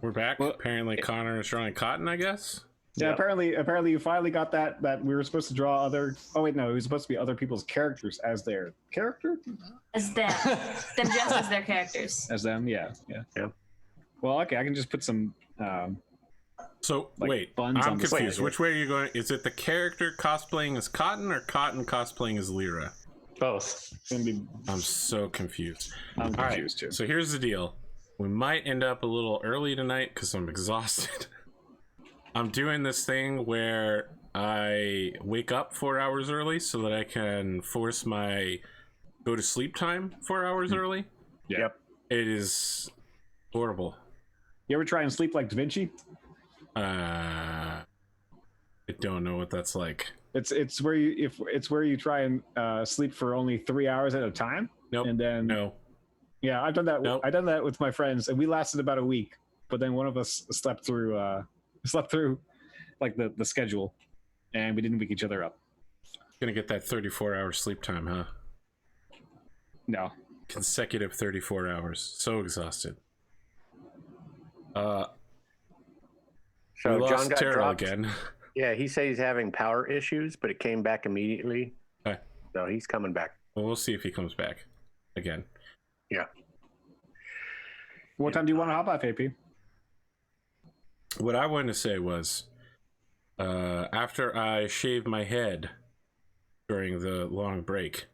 We're back. Well, Apparently, Connor is drawing Cotton, I guess. Yeah, apparently you finally got that we were supposed to draw other. Oh wait, no, it was supposed to be other people's characters as their character. As them just as their characters. As them, yeah. Well, okay, I can just put some. So like wait, buns I'm on the confused. side. Which way are you going? Is it the character cosplaying as Cotton or Cotton cosplaying as Lyra? Both. It's gonna be. I'm so confused. I'm All confused right, too. so here's the deal. We might end up a little early tonight because I'm exhausted. I'm doing this thing where I wake up 4 hours early so that I can force my go to sleep time 4 hours early. Yep. It is horrible. You ever try and sleep like Da Vinci? I don't know what that's like. It's where you try and sleep for only 3 hours at a time. Nope. And then No. yeah, I've done that. Nope. I've done that with my friends, and we lasted about a week. But then one of us slept through like the schedule, and we didn't wake each other up. Gonna get that 34-hour sleep time, huh? No. Consecutive 34 hours. So exhausted. We So lost John got Terrel dropped. again. Yeah, he said he's having power issues, but it came back immediately. Okay. So he's coming back. Well, we'll see if he comes back again. Yeah. What time do you want to hop off, AP? What I wanted to say was, after I shaved my head during the long break,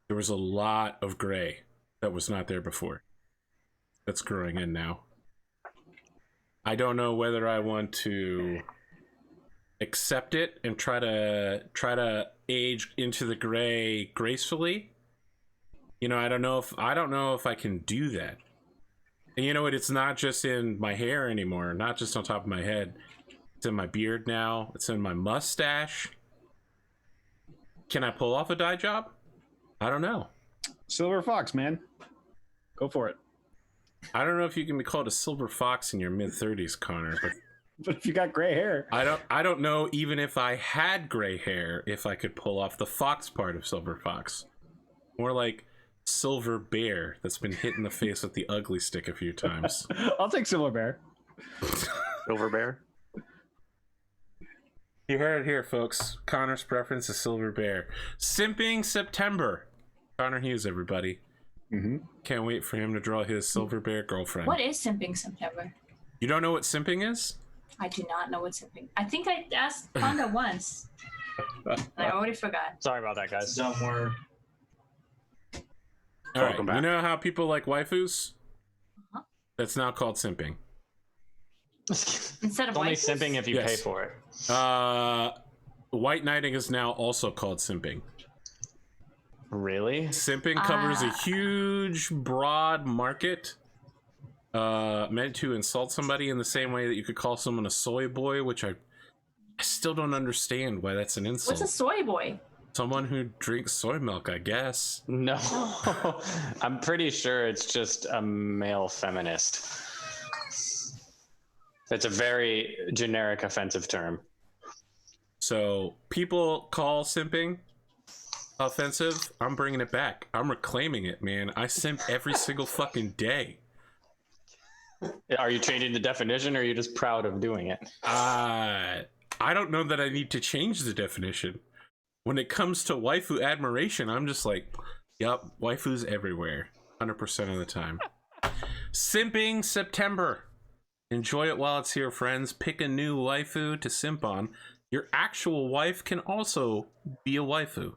there was a lot of gray that was not there before. That's growing in now. I don't know whether I want to accept it and try to age into the gray gracefully. You know, I don't know if I can do that. And you know what? It's not just in my hair anymore, not just on top of my head. It's in my beard now. It's in my mustache. Can I pull off a dye job? I don't know. Silver Fox, man. Go for it. I don't know if you can be called a silver fox in your mid-30s, Connor, but But if you got gray hair, I don't know even if I had gray hair if I could pull off the fox part of silver fox. More like silver bear that's been hit in the face with the ugly stick a few times. I'll take Silver Bear. Silver Bear. You heard it here, folks. Connor's preference is silver bear. Simping September. Connor Hughes, everybody. Mm-hmm. Can't wait for him to draw his silver bear girlfriend. What is simping September? You don't know what simping is? I do not know what simping. I think I asked Fonda once. I already forgot. Sorry about that, guys. Don't worry. All right. Welcome back. You know how people like waifus? Uh-huh. That's now called simping. Instead of It's only waifus? simping if you Yes. pay for it. White knighting is now also called simping. Really? Simping covers a huge, broad market meant to insult somebody in the same way that you could call someone a soy boy, which I still don't understand why that's an insult. What's a soy boy? Someone who drinks soy milk, I guess. No. I'm pretty sure it's just a male feminist. It's a very generic offensive term. So people call simping offensive. I'm bringing it back. I'm reclaiming it, man. I simp every single fucking day. Are you changing the definition or are you just proud of doing it? I don't know that I need to change the definition. When it comes to waifu admiration, I'm just like, yup, waifus everywhere. 100% of the time. Simping September. Enjoy it while it's here, friends. Pick a new waifu to simp on. Your actual wife can also be a waifu.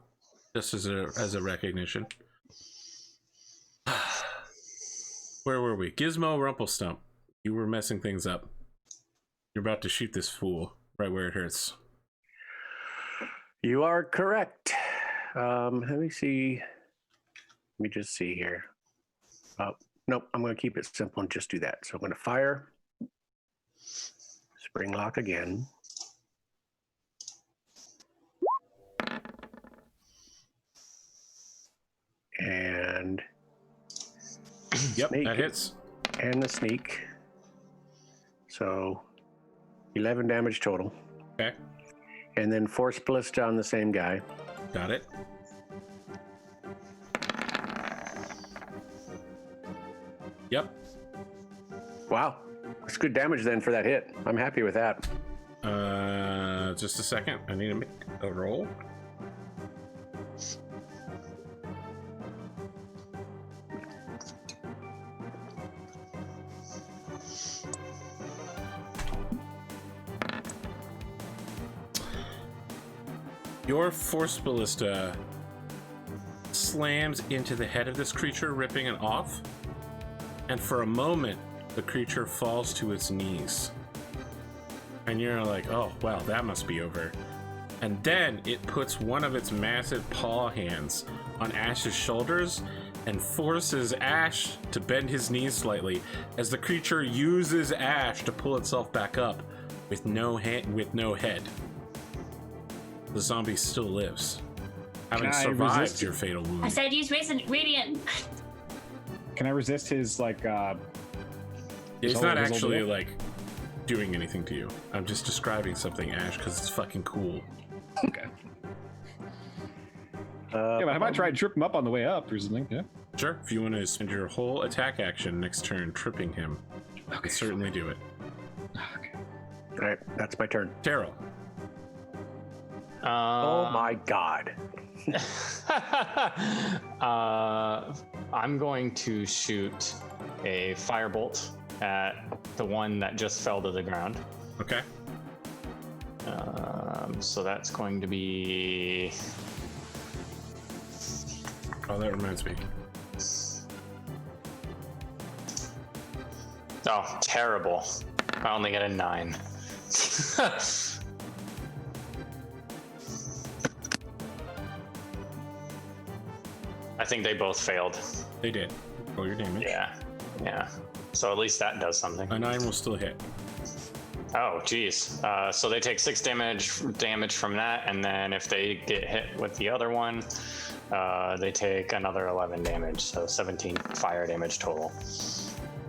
Just as a recognition. Where were we? Gizmo Rumplestomp. You were messing things up. You're about to shoot this fool right where it hurts. You are correct. Let me see. Let me just see here. Nope, I'm going to keep it simple and just do that. So I'm going to fire. Spring lock again. And Yep, Snake. that hits. and the sneak. So 11 damage total. Okay, And then force blitz on the same guy. got it. Yep. Wow. That's good damage then for that hit. I'm happy with that. Just a second. I need to make a roll. Your Force Ballista slams into the head of this creature, ripping it off. And for a moment, the creature falls to its knees. And you're like, oh, well, that must be over. And then it puts one of its massive paw hands on Ashe's shoulders and forces Ashe to bend his knees slightly as the creature uses Ashe to pull itself back up with no head. The zombie still lives, having survived your fatal wound. I said use Radiant. Can I resist his like? It's not actually like doing anything to you. I'm just describing something, Ashe, because it's fucking cool. Okay. Yeah, but how about try to trip him up on the way up or something? Yeah. Sure. If you want to spend your whole attack action next turn tripping him, I can certainly do it. Okay. All right, that's my turn. Terrel. Oh my god. I'm going to shoot a firebolt at the one that just fell to the ground. Okay. So that's going to be... Oh, that reminds me. Oh, terrible. I only get a 9. I think they both failed. They did. Roll your damage. Yeah. So at least that does something. A 9 will still hit. Oh, geez. So they take 6 damage from that, and then if they get hit with the other one, they take another 11 damage. So 17 fire damage total.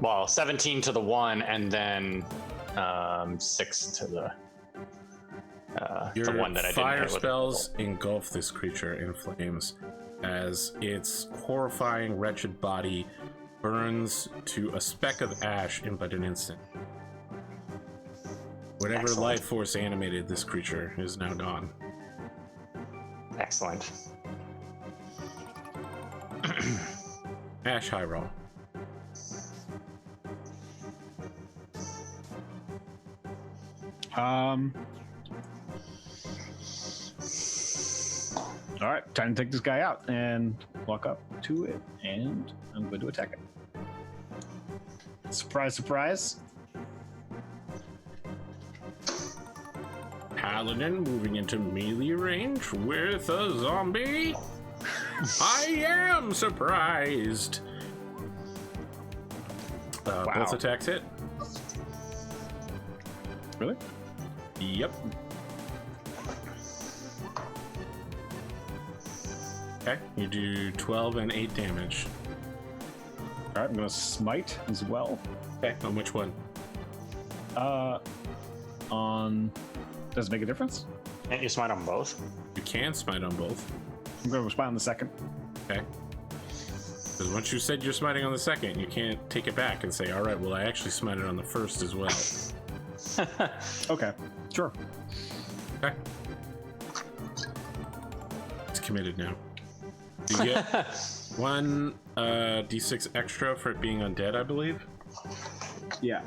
Well, 17 to the one, and then 6 to the one that I didn't fire hit with. spells engulf this creature in flames as its horrifying, wretched body burns to a speck of ash in but an instant. Whatever Excellent. life force animated this creature is now gone. Excellent. Ashe Heiral. All right, time to take this guy out and walk up to it, and I'm going to attack it. Surprise, surprise. Paladin moving into melee range with a zombie. I am surprised. Wow. Both attacks hit. Really? Yep. Okay, you do 12 and 8 damage. All right, I'm going to smite as well. Okay, on which one? Does it make a difference? Can't you smite on both? You can smite on both. I'm going to smite on the second. Okay. Because once you said you're smiting on the second, you can't take it back and say, all right, well, I actually smited on the first as well. Okay, sure. Okay. It's committed now. You get one d6 extra for it being undead, I believe. Yeah.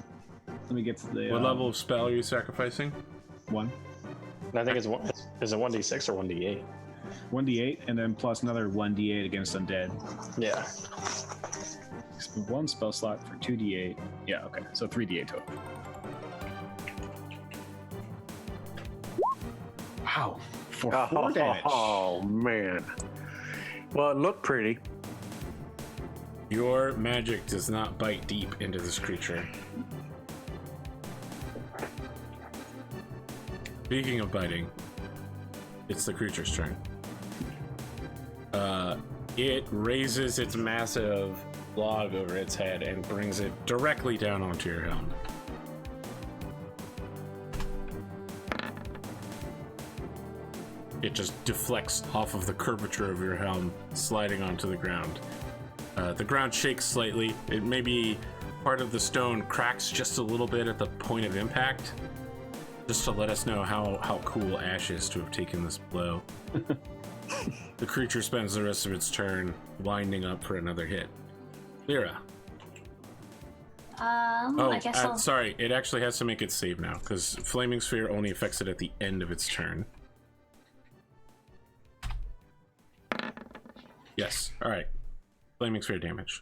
Let me get to the... What level of spell are you sacrificing? 1. I think is it 1d6 or 1d8? 1d8, and then plus another 1d8 against undead. Yeah. One spell slot for 2d8. Yeah, okay. So 3d8 total. Wow. For 4 damage. Oh, man. Well, it looked pretty. Your magic does not bite deep into this creature. Speaking of biting, it's the creature's turn. It raises its massive log over its head and brings it directly down onto your helm. It just deflects off of the curvature of your helm, sliding onto the ground. The ground shakes slightly. It maybe part of the stone cracks just a little bit at the point of impact, just to let us know how cool Ashe is to have taken this blow. The creature spends the rest of its turn winding up for another hit. Lyra. I guess I'll... Sorry, it actually has to make its save now, because Flaming Sphere only affects it at the end of its turn. Yes, alright. Flaming Sphere damage.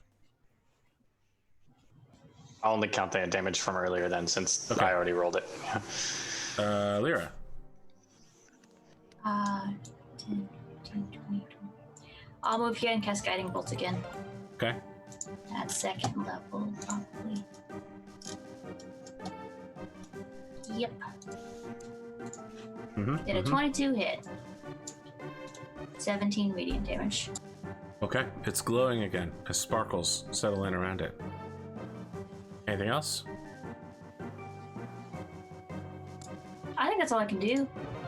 I'll only count the damage from earlier then, since Okay. I already rolled it. Lyra. 10, 15, 20, 20. I'll move here and cast Guiding Bolt again. Okay. At second level, probably. Yep. Did a 22 hit. 17 radiant damage. Okay, it's glowing again as sparkles settle in around it. Anything else? I think that's all I can do.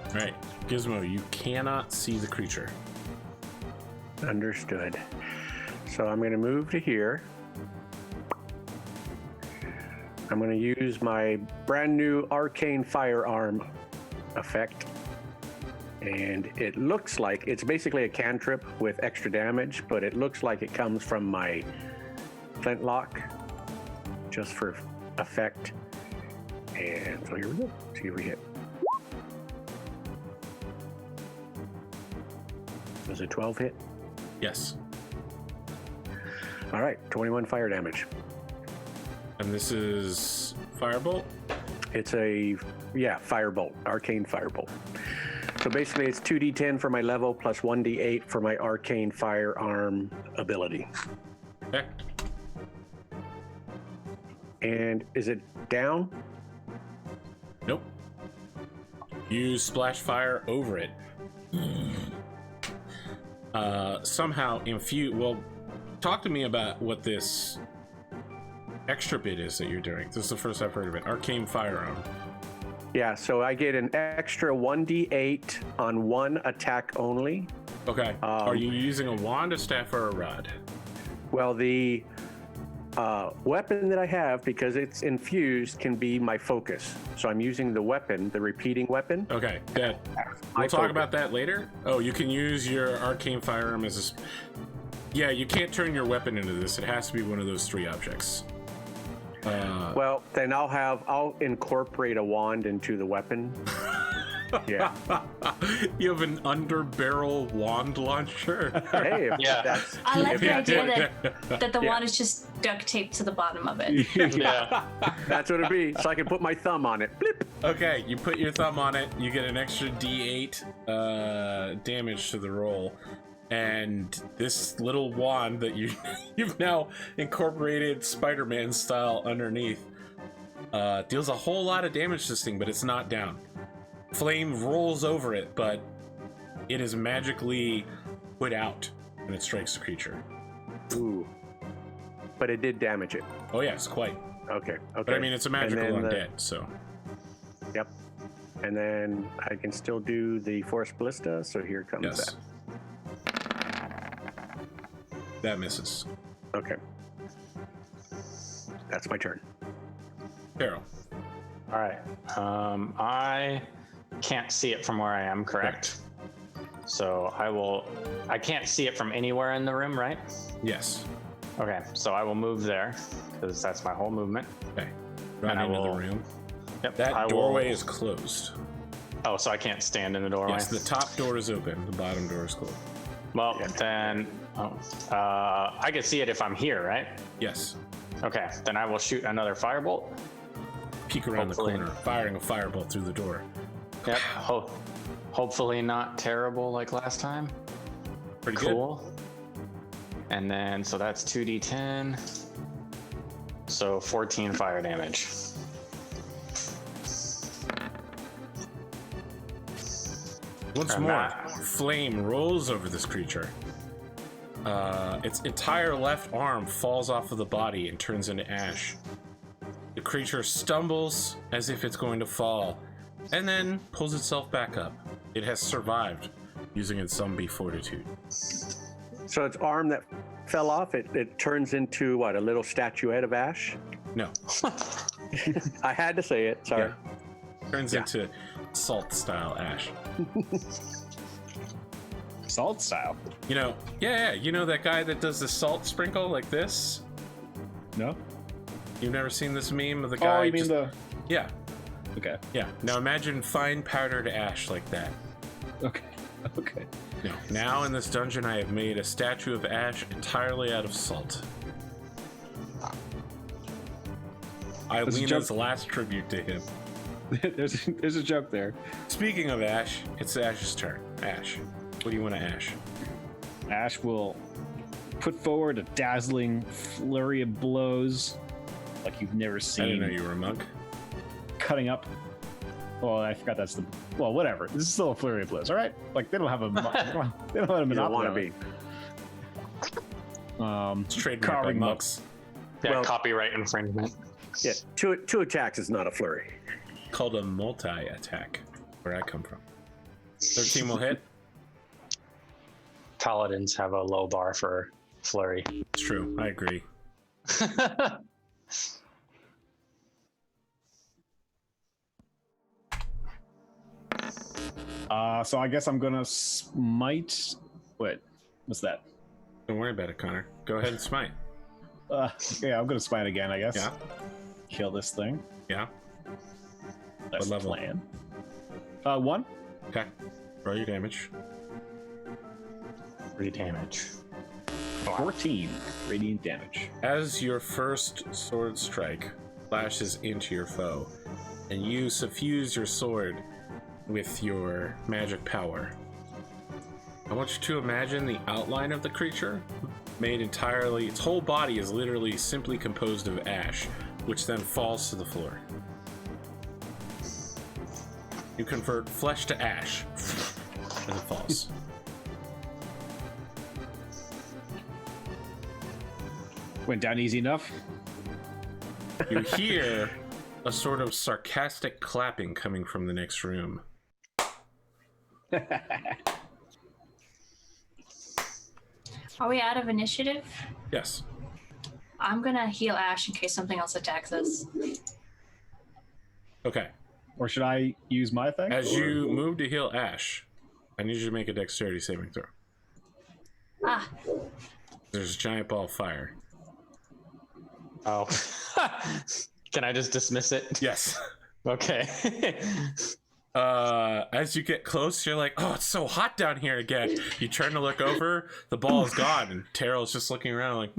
Alright, Gizmo, you cannot see the creature. Understood. So I'm going to move to here. I'm going to use my brand new Arcane Firearm effect. And it looks like it's basically a cantrip with extra damage, but it looks like it comes from my flintlock just for effect. And so here we go. See if we hit. Does a 12 hit? Yes. All right, 21 fire damage. And this is Firebolt? It's a, firebolt, arcane firebolt. So basically it's 2d10 for my level plus 1d8 for my arcane firearm ability. Okay. And is it down? Nope. You splash fire over it. Somehow infuse. Well, talk to me about what this extra bit is that you're doing. This is the first I've heard of it. Arcane Firearm. Yeah, so I get an extra 1d8 on one attack only. Okay. Are you using a wand, a staff, or a rod? Well, the weapon that I have, because it's infused, can be my focus. So I'm using the weapon, the repeating weapon. Okay. That we'll talk about that later. Oh, you can use your Arcane Firearm as a... Yeah, you can't turn your weapon into this. It has to be one of those three objects. Well, then I'll incorporate a wand into the weapon. Yeah. You have an underbarrel wand launcher. Hey, Yeah. I like the Yeah. idea that the wand is just duct taped to the bottom of it. Yeah. That's what it'd be. So I can put my thumb on it. Blip. Okay, you put your thumb on it, you get an extra d8 damage to the roll. And this little wand that you've now incorporated Spider-Man style underneath deals a whole lot of damage to this thing, but it's not down. Flame rolls over it, but it is magically put out when it strikes the creature. Ooh. But it did damage it. Oh yes, quite. Okay. But I mean, it's a magical And then undead, so. Yep. And then I can still do the Force Ballista, so here comes Yes. that. That misses. Okay. That's my turn. Terrel. All right. I can't see it from where I am, correct? So I can't see it from anywhere in the room, right? Yes. Okay, so I will move there, because that's my whole movement. Okay. Run And I into the will- room. Yep. That doorway is closed. Oh, so I can't stand in the doorway? Yes, the top door is open. The bottom door is closed. Well, then I can see it if I'm here, right? Yes. Okay, then I will shoot another firebolt. Peek around Hopefully. the corner, firing a firebolt through the door. Yep. Hopefully not terrible like last time. Pretty Cool. And then, so that's 2d10. So 14 fire damage. Once And more, that- flame rolls over this creature. Its entire left arm falls off of the body and turns into ash. The creature stumbles as if it's going to fall, and then pulls itself back up. It has survived using its zombie fortitude. So its arm that fell off, it turns into what, a little statuette of ash? No. I had to say it. Sorry. Yeah. Turns into salt style Ashe. Salt style. You know, yeah, you know that guy that does the salt sprinkle like this? No. You've never seen this meme of the guy? Oh, you mean the? Yeah, Okay. yeah. Now imagine fine powdered Ashe like that. Okay. Okay. No. Now in this dungeon, I have made a statue of Ashe entirely out of salt. Ilena's last tribute to him. there's a joke there. Speaking of Ashe, it's Ashe's turn. Ashe, what do you want to Ashe? Ashe will put forward a dazzling flurry of blows like you've never seen. I didn't know you were a monk. Cutting up. Well, I forgot that's the. Well, whatever. This is still a flurry of blows, all right? Like they don't have a. They don't have a You don't monopoly. want to be. It's trademarked by Carving up. monks. Yeah, Well- copyright infringement. Yeah, two attacks is not a flurry. Called a multi-attack, where I come from. 13 will hit. Paladins have a low bar for flurry. It's true. I agree. So I guess I'm gonna smite. Wait, what's that? Don't worry about it, Connor. Go ahead and smite. Yeah, I'm gonna smite again. I guess. Yeah. Kill this thing. Yeah. That's the level? plan. 1. Okay. Roll your damage. 3 damage. 14 radiant damage. As your first sword strike flashes into your foe, and you suffuse your sword with your magic power, I want you to imagine the outline of the creature made entirely, its whole body is literally simply composed of ash, which then falls to the floor. You convert flesh to ash as it falls. Went down easy enough. You hear a sort of sarcastic clapping coming from the next room. Are we out of initiative? Yes. I'm gonna heal Ashe in case something else attacks us. Okay. Or should I use my thing? As you move to heal Ashe, I need you to make a dexterity saving throw. Ah, There's a giant ball of fire. Oh. Can I just dismiss it? Yes. Okay. As you get close, you're like, oh, it's so hot down here again. You turn to look over, the ball is gone, and Terrel's just looking around like,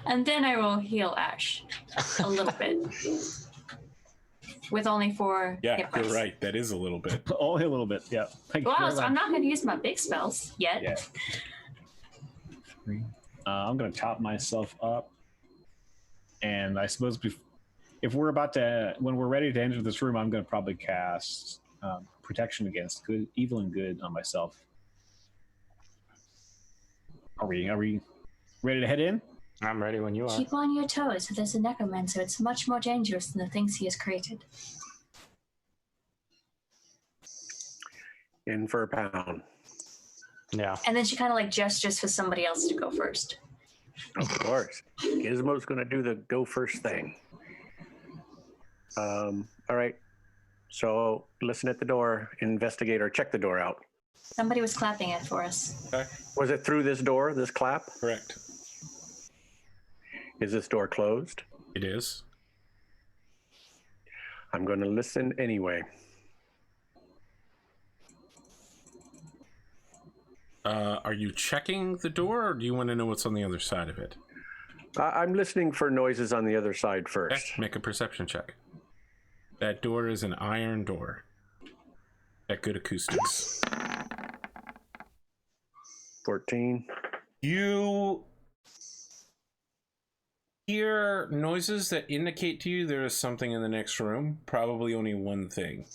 and then I will heal Ashe a little bit. With only 4 yeah, hit points. you're right. That is a little bit. Only a little bit, yeah. Thank you Well, very I'm much. not going to use my big spells yet. Yeah. I'm going to top myself up. And I suppose if we're about to, when we're ready to enter this room, I'm going to probably cast protection against good, evil and good on myself. Are we ready to head in? I'm ready when you are. Keep on your toes. There's a necromancer. It's much more dangerous than the things he has created. In for a pound. Yeah. And then she kind of like gestures for somebody else to go first. Of course. Gizmo's going to do the go first thing. All right. So listen at the door, investigate, or check the door out. Somebody was clapping it for us. Okay. Was it through this door, this clap? Correct. Is this door closed? It is. I'm going to listen anyway. Are you checking the door, or do you want to know what's on the other side of it? I'm listening for noises on the other side Okay, first. make a perception check. That door is an iron door. At good acoustics. 14. You hear noises that indicate to you there is something in the next room. Probably only one thing.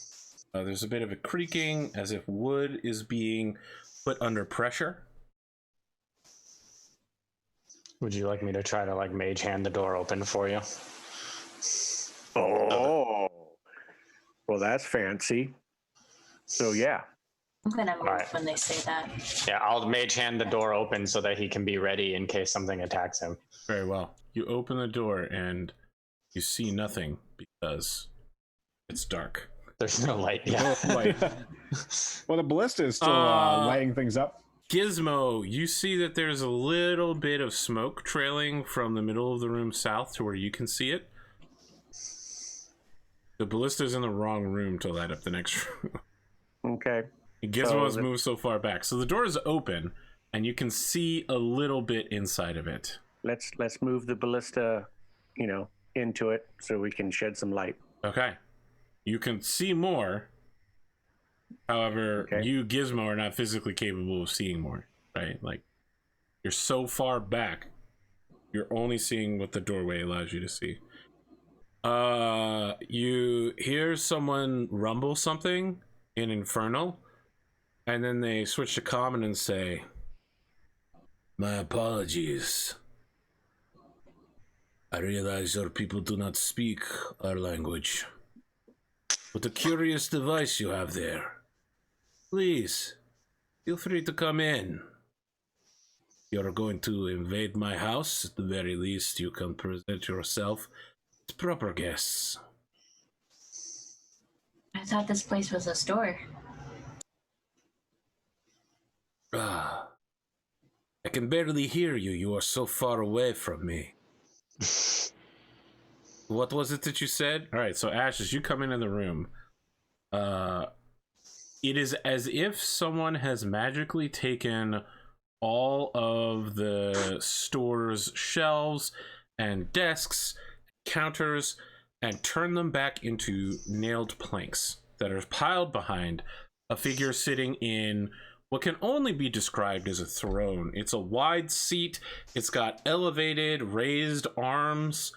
There's a bit of a creaking, as if wood is being put under pressure. Would you like me to try to like mage hand the door open for you? Oh. Well, that's fancy. So, yeah. I'm gonna move Alright. when they say that. Yeah, I'll mage hand the door open so that he can be ready in case something attacks him. Very well. You open the door and you see nothing because it's dark. There's no light. Yeah. Well, the ballista is still lighting things up. Gizmo, you see that there's a little bit of smoke trailing from the middle of the room south to where you can see it. The ballista's in the wrong room to light up the next room. Okay. Gizmo's moved so far back. So the door is open, and you can see a little bit inside of it. Let's move the ballista, into it so we can shed some light. Okay. You can see more. However, you, Gizmo, are not physically capable of seeing more, right? Like, you're so far back, you're only seeing what the doorway allows you to see. You hear someone rumble something in Infernal, and then they switch to Common and say, "My apologies. I realize your people do not speak our language. What a curious device you have there. Please, feel free to come in. You're going to invade my house. At the very least, you can present yourself as proper guests." I thought this place was a store. I can barely hear you. You are so far away from me. What was it that you said? All right, so Ashe, as you come into the room, it is as if someone has magically taken all of the store's shelves and desks, counters, and turned them back into nailed planks that are piled behind a figure sitting in what can only be described as a throne. It's a wide seat. It's got elevated, raised arms.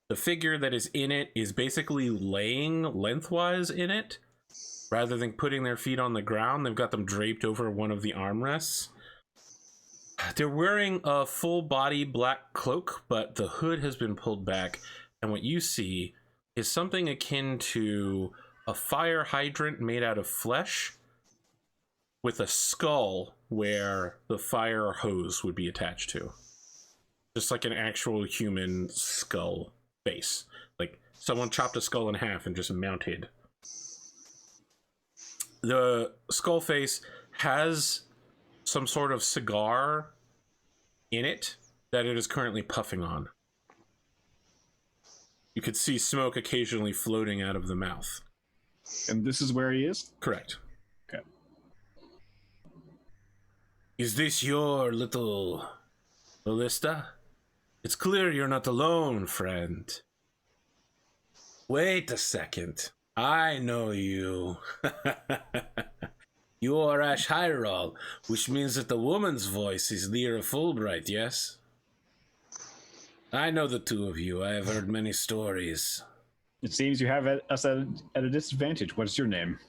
The figure that is in it is basically laying lengthwise in it. Rather than putting their feet on the ground, they've got them draped over one of the armrests. They're wearing a full body black cloak, but the hood has been pulled back. And what you see is something akin to a fire hydrant made out of flesh with a skull where the fire hose would be attached to. Just like an actual human skull face. Like someone chopped a skull in half and just mounted. The skull face has some sort of cigar in it that it is currently puffing on. You could see smoke occasionally floating out of the mouth. And this is where he is? Correct. Okay. Is this your little ballista? It's clear you're not alone, friend. Wait a second. I know you. You are Ashe Heiral, which means that the woman's voice is Lyra Fulbright, yes? I know the two of you. I have heard many stories. It seems you have us at a disadvantage. What's your name?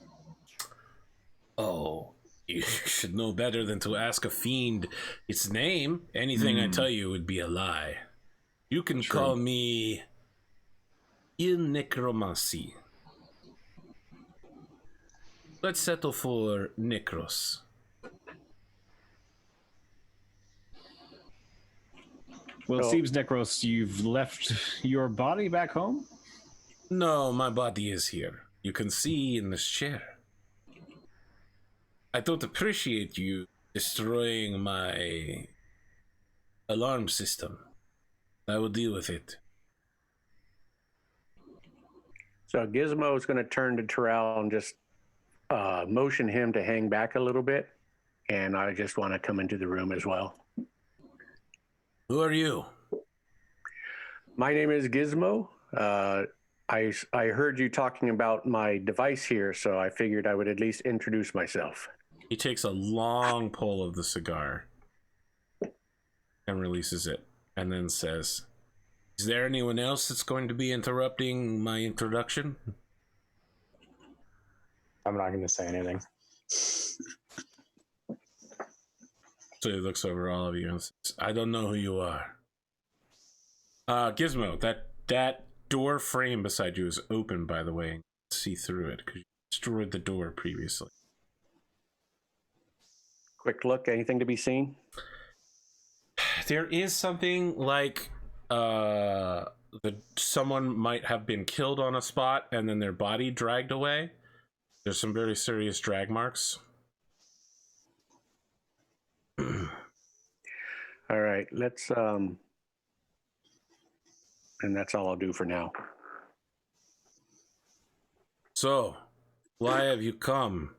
Oh, you should know better than to ask a fiend its name. Anything I tell you would be a lie. You can call me Il Necromancy. Let's settle for Necros. Well, it seems, Necros, you've left your body back home? No, my body is here. You can see in this chair. I don't appreciate you destroying my alarm system. I will deal with it. So Gizmo is going to turn to Terrel and just motion him to hang back a little bit. And I just want to come into the room as well. Who are you? My name is Gizmo. I heard you talking about my device here, so I figured I would at least introduce myself. He takes a long pull of the cigar and releases it, and then says, "Is there anyone else that's going to be interrupting my introduction?" I'm not going to say anything. So he looks over all of you and says, "I don't know who you are." Gizmo, that door frame beside you is open, by the way. And you can see through it because you destroyed the door previously. Quick look. Anything to be seen? There is something like someone might have been killed on a spot and then their body dragged away. There's some very serious drag marks. All right, let's and that's all I'll do for now. So, why have you come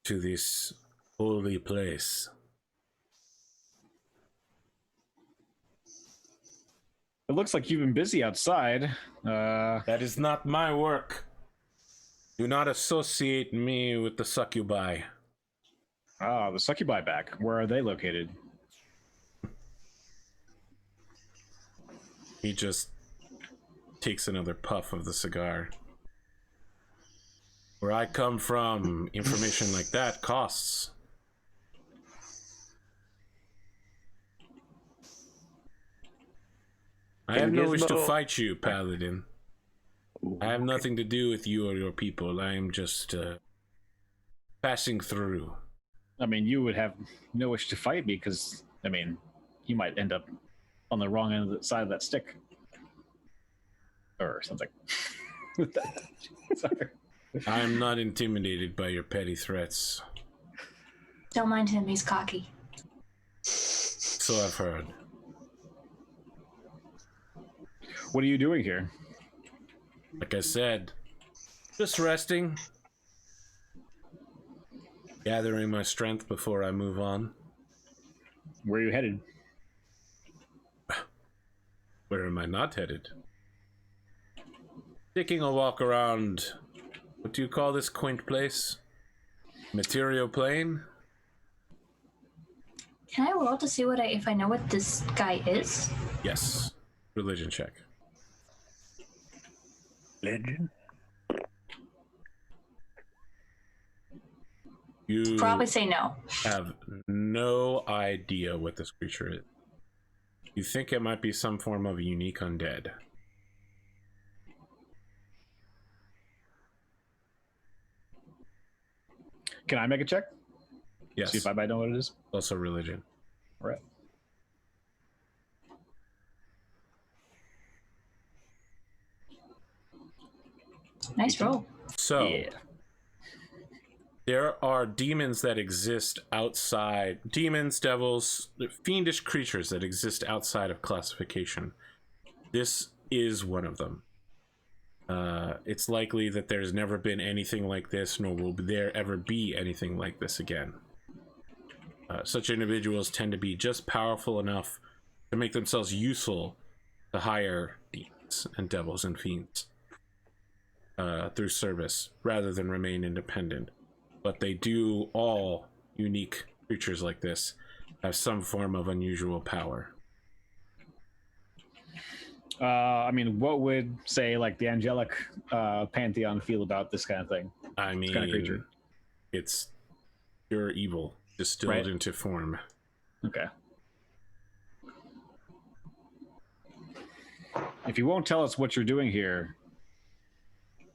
to this holy place? It looks like you've been busy outside. That is not my work. Do not associate me with the succubi. The succubi back. Where are they located? He just takes another puff of the cigar. Where I come from, information like that costs. I have no wish to fight you, Paladin. I have nothing to do with you or your people. I am just passing through. I mean, you would have no wish to fight me because, I mean, you might end up on the wrong end of the side of that stick. Or something. Sorry. I am not intimidated by your petty threats. Don't mind him, he's cocky. So I've heard. What are you doing here? Like I said, just resting. Gathering my strength before I move on. Where are you headed? Where am I not headed? Taking a walk around, what do you call this quaint place? Material plane? Can I roll to see if I know what this guy is? Yes. Religion check. Legend? You Probably say no. have no idea what this creature is. You think it might be some form of unique undead. Can I make a check? Yes. See if I might know what it is. Also religion. All right. Nice roll. So, Yeah. there are demons that exist outside, demons, devils, fiendish creatures that exist outside of classification. This is one of them. It's likely that there's never been anything like this, nor will there ever be anything like this again. Such individuals tend to be just powerful enough to make themselves useful to higher demons and devils and fiends through service, rather than remain independent. But they do, all unique creatures like this, have some form of unusual power. I mean, what would, say, like the angelic pantheon feel about this kind of thing? I mean, kind of creature? It's pure evil distilled into form. Okay. If you won't tell us what you're doing here,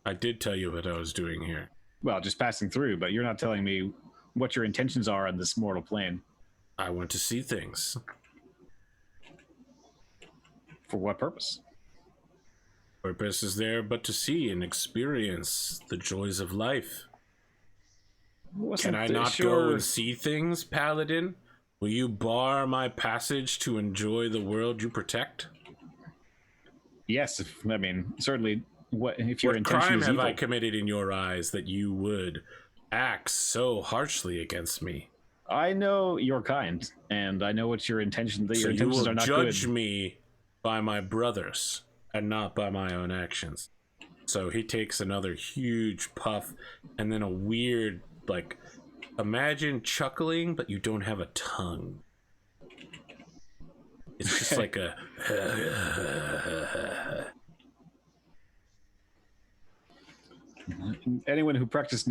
I did tell you what I was doing here. well, just passing through, but you're not telling me what your intentions are on this mortal plane. I want to see things. For what purpose? Purpose is there but to see and experience the joys of life. Can I not go and see things, Paladin? Will you bar my passage to enjoy the world you protect? Yes, I mean, certainly. What if your intention crime is have evil? I committed in your eyes that you would act so harshly against me? I know your kind, and I know what your intention. That So your you intentions will are not judge good. me by my brothers and not by my own actions. So he takes another huge puff and then a weird, like, imagine chuckling, but you don't have a tongue. It's just like a... Anyone who practices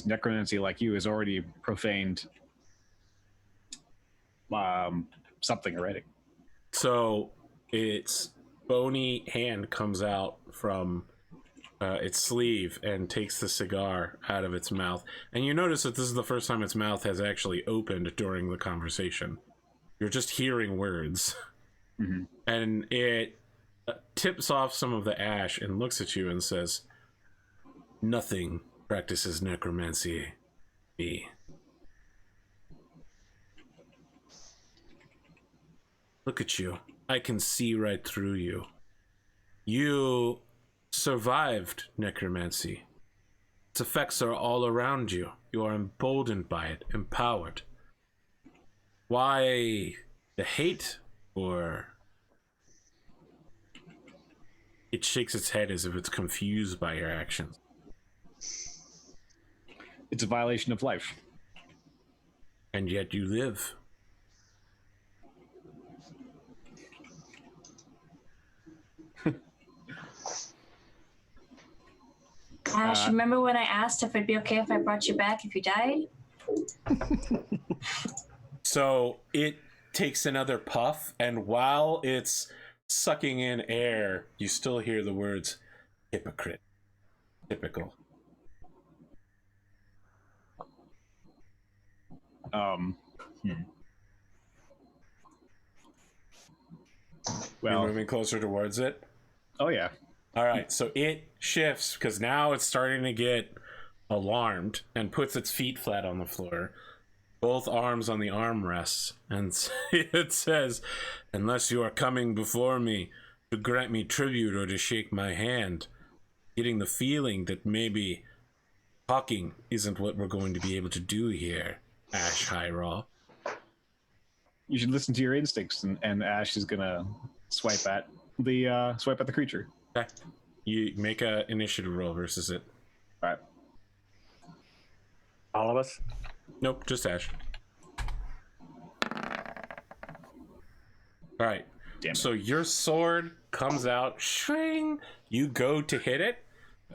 necromancy like you has already profaned something already. So its bony hand comes out from its sleeve and takes the cigar out of its mouth. And you notice that this is the first time its mouth has actually opened during the conversation. You're just hearing words. Mm-hmm. And it tips off some of the ash and looks at you and says, "Nothing practices necromancy. Me. Look at you. I can see right through you. You survived necromancy. Its effects are all around you. You are emboldened by it, empowered. Why the hate? Or..." It shakes its head as if it's confused by your actions. It's a violation of life. And yet you live. Ash, remember when I asked if it'd be okay if I brought you back if you died? So it takes another puff, and while it's sucking in air, you still hear the words, "Hypocrite. Typical." Well, You're moving closer towards it. oh yeah. All right, so it shifts because now it's starting to get alarmed and puts its feet flat on the floor, both arms on the armrests, and it says, "Unless you are coming before me to grant me tribute or to shake my hand," getting the feeling that maybe talking isn't what we're going to be able to do here, Ashe Heiral. You should listen to your instincts, and Ash is gonna swipe at the creature. Okay. You make a initiative roll versus it. All right. All of us? Nope, just Ashe. All right. Damn it. So your sword comes out, shring. You go to hit it,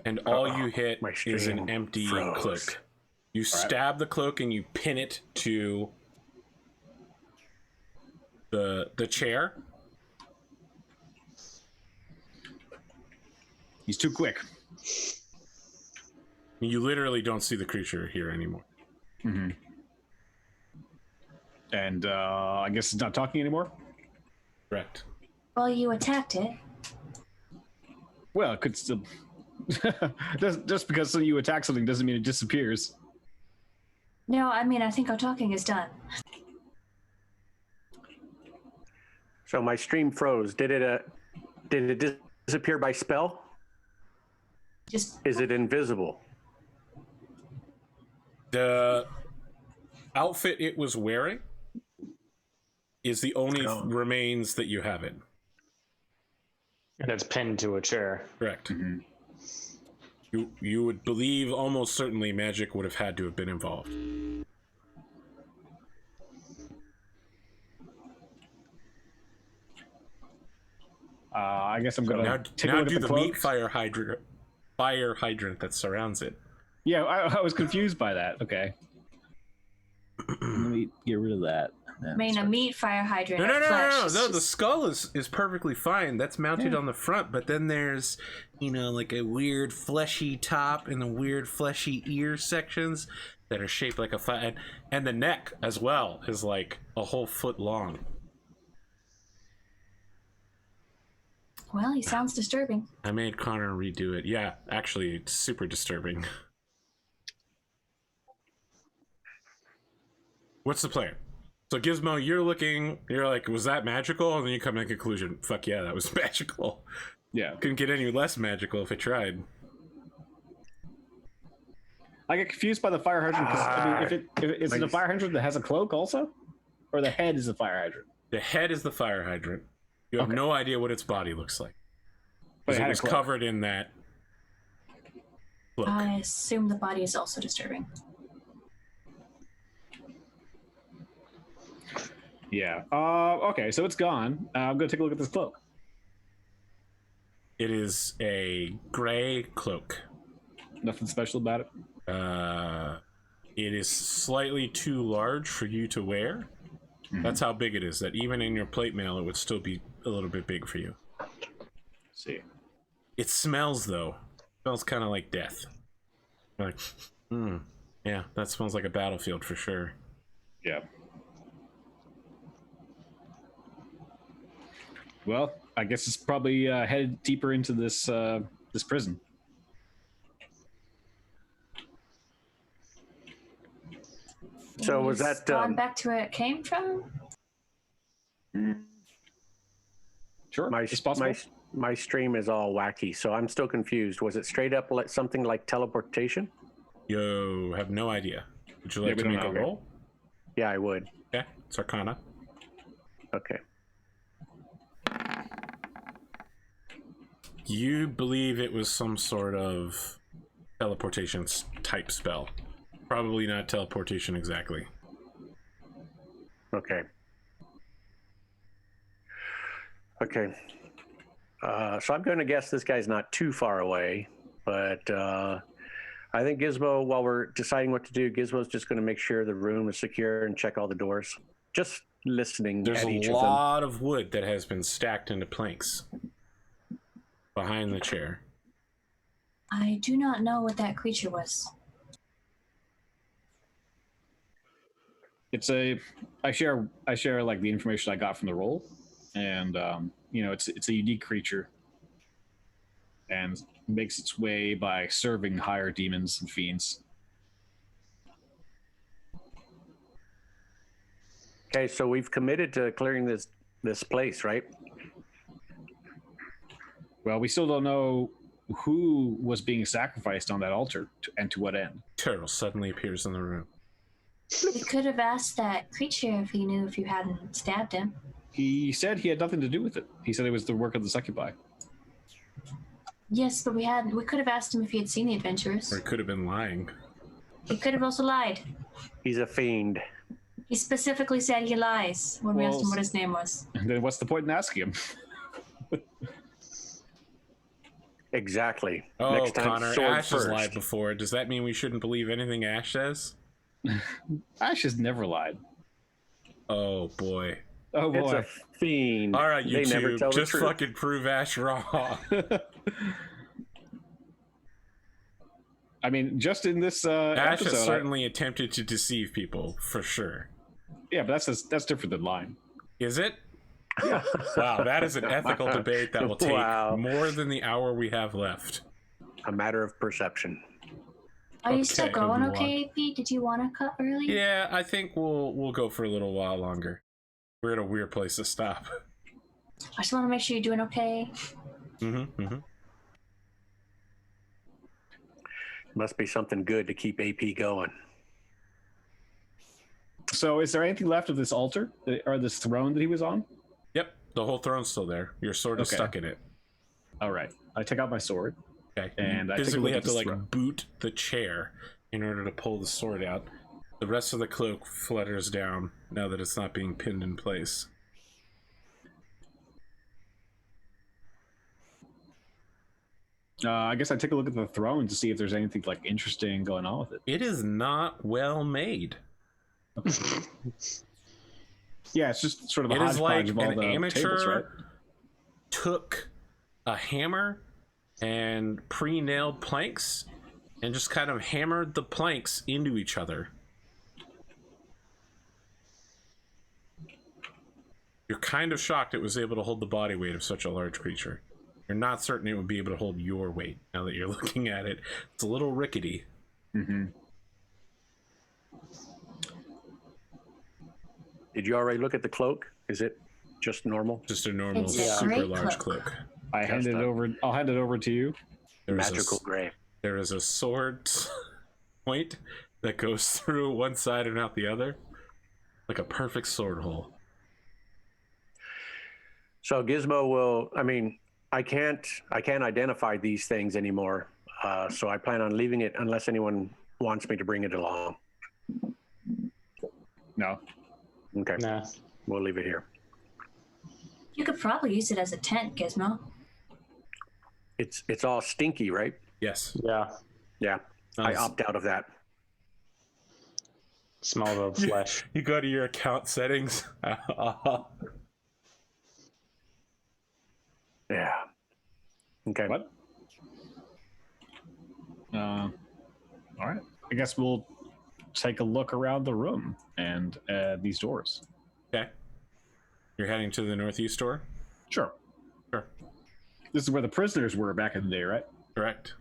and all you hit my is an stream empty froze. cloak. You stab the cloak and you pin it to the chair. He's too quick. You literally don't see the creature here anymore. Mm-hmm. And I guess it's not talking anymore. Correct. Well, you attacked it. Well, it could still. just because you attack something doesn't mean it disappears. No, I mean, I think our talking is done. So my stream froze. Did it disappear by spell? Just Is it invisible? The outfit it was wearing is the only remains that you have it. And it's pinned to a chair. Correct. Mm-hmm. You would believe almost certainly magic would have had to have been involved. I guess I'm gonna Now take a look do at the the meat cloak. fire hydrant that surrounds it. Yeah, I was confused by that. Okay. Let me get rid of that. I mean, a meat fire hydrant. No, flesh. the skull is perfectly fine. That's mounted on the front, but then there's, like a weird fleshy top and the weird fleshy ear sections that are shaped like a flat, and the neck as well is like a whole foot long. Well, he sounds disturbing. I made Connor redo it. Yeah, actually, it's super disturbing. What's the plan? So Gizmo, you're like, was that magical? And then you come to the conclusion, fuck yeah, that was magical. Yeah. Couldn't get any less magical if I tried. I get confused by the fire hydrant because I mean, is it a fire hydrant that has a cloak also, or the head is the fire hydrant? The head is the fire hydrant. You have no idea what its body looks like. But It was covered in that cloak. I assume the body is also disturbing. Yeah. Okay, so it's gone. I'm gonna take a look at this cloak. It is a gray cloak. Nothing special about it. It is slightly too large for you to wear. Mm-hmm. That's how big it is. That even in your plate mail, it would still be a little bit big for you. Let's see. It smells though Smells kind of like death. You're like, yeah, that smells like a battlefield for sure. Yeah. Well, I guess it's probably headed deeper into this this prison. So was It's that gone back to where it came from? Sure, my it's possible. my stream is all wacky, so I'm still confused. Was it straight up like something like teleportation? Yo, have no idea. Would you like we to don't make a know. roll? Yeah, I would. Okay, it's Arcana. Okay. You believe it was some sort of teleportation type spell. Probably not teleportation exactly. Okay. Okay. So I'm going to guess this guy's not too far away, but I think Gizmo, while we're deciding what to do, Gizmo's just going to make sure the room is secure and check all the doors. Just listening There's at a each of them. lot of wood that has been stacked into planks behind the chair. I do not know what that creature was. It's a I share like the information I got from the roll, and you know, it's a unique creature and makes its way by serving higher demons and fiends. Okay, so we've committed to clearing this place, right? Well, we still don't know who was being sacrificed on that altar and to what end. Terrel suddenly appears in the room. We could have asked that creature if he knew if you hadn't stabbed him. He said he had nothing to do with it. He said it was the work of the succubi. Yes, but we could have asked him if he had seen the adventurers. Or it could have been lying. He could have also lied. He's a fiend. He specifically said he lies when we asked him what his name was. And then what's the point in asking him? Exactly. Oh, Next time, Connor, sword Ashe has first. lied before. Does that mean we shouldn't believe anything Ashe says? Ashe has never lied. Oh, boy. Oh It's boy. a fiend. All right, They never YouTube, tell the just truth. fucking prove Ashe wrong. I mean, just in this Ashe episode, has certainly attempted to deceive people, for sure. yeah, but that's different than lying. Is it? Wow, that is an ethical debate that will take Wow. more than the hour we have left. A matter of perception. Are you still Okay, going move okay, AP? Did you want to cut early? Yeah, I think we'll go for a little while longer. We're at a weird place to stop. I just want to make sure you're doing okay. Must be something good to keep AP going. So, is there anything left of this altar or this throne that he was on? Yep, the whole throne's still there. Your sword is Okay. stuck in it. All right, I take out my sword. Okay. And you I take a physically look have at to this like throne. boot the chair in order to pull the sword out. The rest of the cloak flutters down now that it's not being pinned in place. I guess I take a look at the throne to see if there's anything like interesting going on with it. It is not well made. Yeah, it's just sort of a It is like hodgepodge of all an the amateur tables, right? took a hammer and pre-nailed planks and just kind of hammered the planks into each other. You're kind of shocked it was able to hold the body weight of such a large creature. You're not certain it would be able to hold your weight now that you're looking at it. It's a little rickety. Mm-hmm. Did you already look at the cloak? Is it just normal? Just a normal, It's a super great large cloak. cloak. I'll hand it over to you. There is Magical gray. There is a sword point that goes through one side and out the other, like a perfect sword hole. So Gizmo will. I mean, I can't identify these things anymore. So I plan on leaving it unless anyone wants me to bring it along. No. Okay, Nah. we'll leave it here. You could probably use it as a tent, Gizmo. It's all stinky, right? Yes. Yeah. Yeah, I Nice. opt out of that. Smell the flesh. You go to your account settings. Yeah. Okay. What? All right. I guess we'll take a look around the room and these doors. Okay. You're heading to the northeast door? Sure. Sure. This is where the prisoners were back in the day, right? Correct.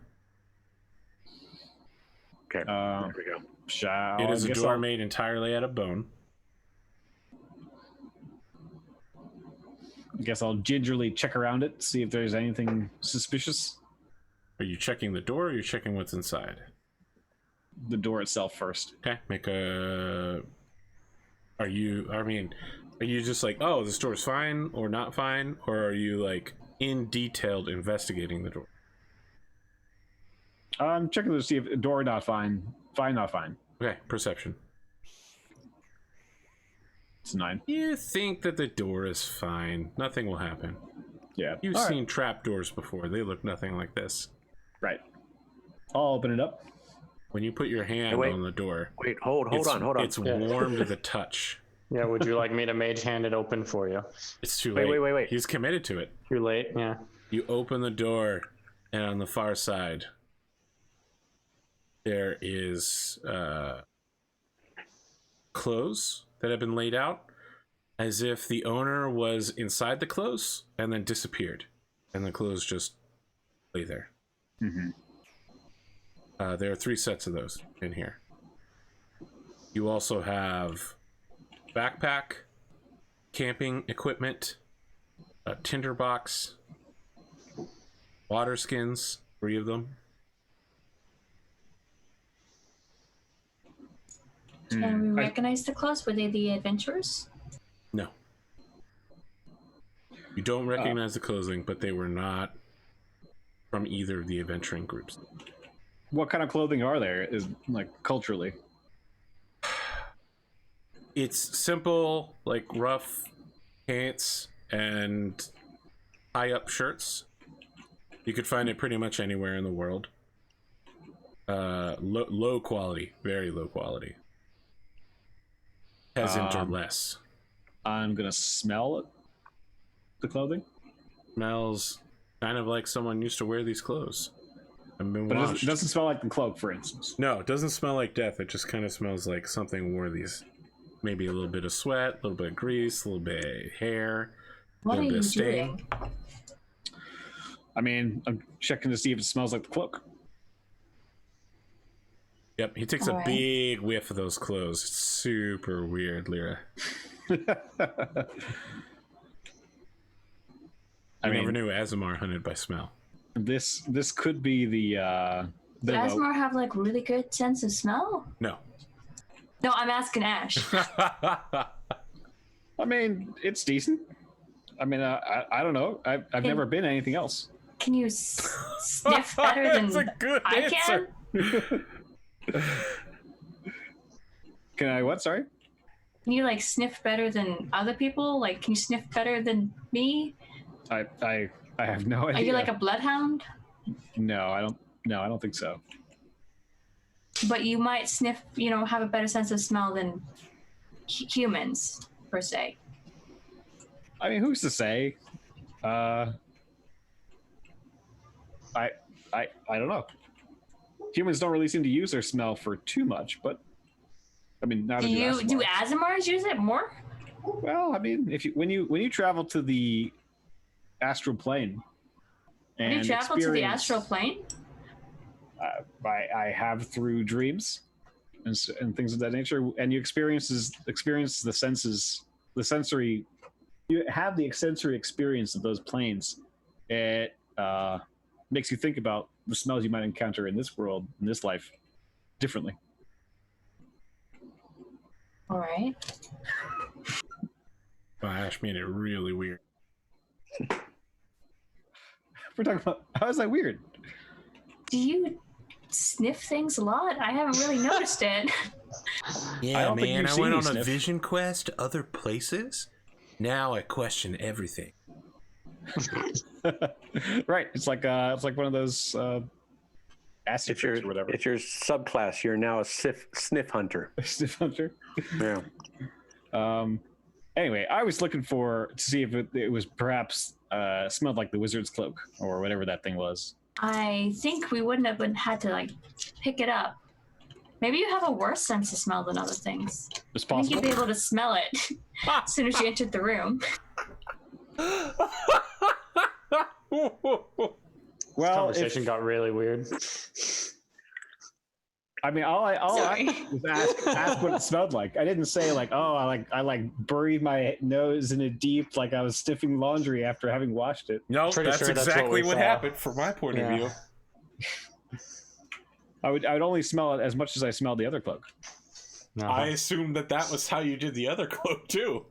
Okay, there we go. It is a door made entirely out of bone. I guess I'll gingerly check around it, see if there's anything suspicious. Are you checking the door or are you checking what's inside? The door itself first. Okay, make a... Are you just like, oh, this door's fine or not fine? Or are you, like, in detailed investigating the door? I'm checking to see if the door not fine. Fine, not fine. Okay, perception. It's 9. You think that the door is fine. Nothing will happen. Yeah. You've All seen right. trap doors before. They look nothing like this. Right. I'll open it up. When you put your hand wait. on the door, Wait, hold on. It's warm to the touch. Yeah, would you like me to mage hand it open for you? It's too late. Wait. He's committed to it. Too late, yeah. You open the door, and on the far side, there is clothes that have been laid out as if the owner was inside the clothes and then disappeared, and the clothes just lay there. Mm-hmm. There are 3 sets of those in here. You also have backpack, camping equipment, a tinderbox, water skins, 3 of them. Can we recognize the clothes? Were they the adventurers? No. You don't recognize the clothing, but they were not from either of the adventuring groups. What kind of clothing are there? Is like culturally? It's simple, like rough pants and high-up shirts. You could find it pretty much anywhere in the world. Low quality, very low quality. Peasant or less. I'm gonna smell it. The clothing. Smells kind of like someone used to wear these clothes. I've been But washed. it doesn't smell like the cloak, for instance. No, it doesn't smell like death. It just kind of smells like something wore these. Maybe a little bit of sweat, a little bit of grease, a little bit of hair, a What are little bit you of stain. doing? I mean, I'm checking to see if it smells like the cloak. Yep, he takes a Alright. big whiff of those clothes. It's super weird, Lyra. I never knew Azamar hunted by smell. This could be the Does bit of a- Asmar have like really good sense of smell? No. No, I'm asking Ash. I mean, it's decent. I mean, I don't know. I've never been anything else. Can you sniff better than That's a good I answer. can? Can I what? Sorry. Can you like sniff better than other people? Like, can you sniff better than me? I have no idea. Are you like a bloodhound? No, I don't. No, I don't think so. But you might sniff, have a better sense of smell than humans, per se. I mean, who's to say? I don't know. Humans don't really seem to use their smell for too much, but I mean, neither Do Azamars use it more? Well, I mean, when you travel to the astral plane, Have you traveled to the astral plane? I have through dreams and things of that nature, and you experience the senses, the sensory. You have the sensory experience of those planes. It makes you think about the smells you might encounter in this world, in this life, differently. All right. Oh, Ash made it really weird. We're talking about how is that weird? Do you sniff things a lot? I haven't really noticed it. I Yeah, don't think man, you've I seen went me on a sniff. vision quest to other places. Now I question everything. Right. It's like one of those acid It's your trips or whatever. it's your subclass. You're now a sniff hunter. Sniff hunter. Yeah. Anyway, I was looking to see if it was perhaps smelled like the wizard's cloak or whatever that thing was. I think we wouldn't have had to like pick it up. Maybe you have a worse sense of smell than other things. It's I think possible. you'd be able to smell it as soon as you entered the room. Well, Conversation got really weird. I mean, all I Sorry. was ask what it smelled like. I didn't say like, oh, I buried my nose in it deep, like I was stiffing laundry after having washed it. No, Pretty that's sure that's exactly what we what saw. happened from my point of view. I would only smell it as much as I smelled the other cloak. No. I assumed that was how you did the other cloak too.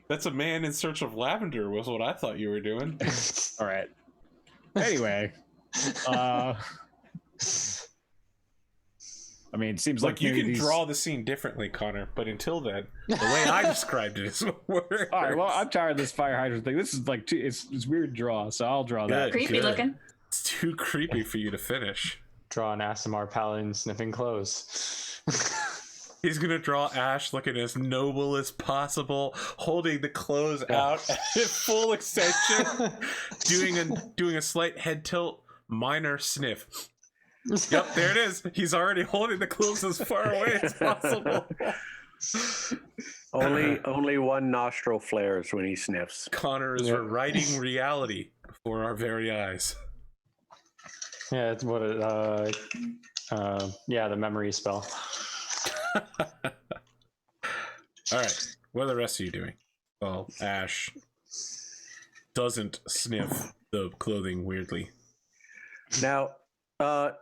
That's a man in search of lavender was what I thought you were doing. All right. Anyway, I mean, it seems Look, like you maybe can these... draw the scene differently, Connor, but until then, the way I described it is what works. All right. Well, I'm tired of this fire hydrant thing. This is like it's weird to draw, so I'll draw that. Creepy looking. It's too creepy for you to finish. Draw an Asimar paladin sniffing clothes. He's gonna draw Ashe looking as noble as possible, holding the clothes out at full extension, doing a slight head tilt, minor sniff. Yep, there it is. He's already holding the clothes as far away as possible. Only one nostril flares when he sniffs. Connor is writing reality before our very eyes. Yeah, it's what it. Yeah, the memory spell. All right, what are the rest of you doing? Well, Ashe doesn't sniff the clothing weirdly. Now, I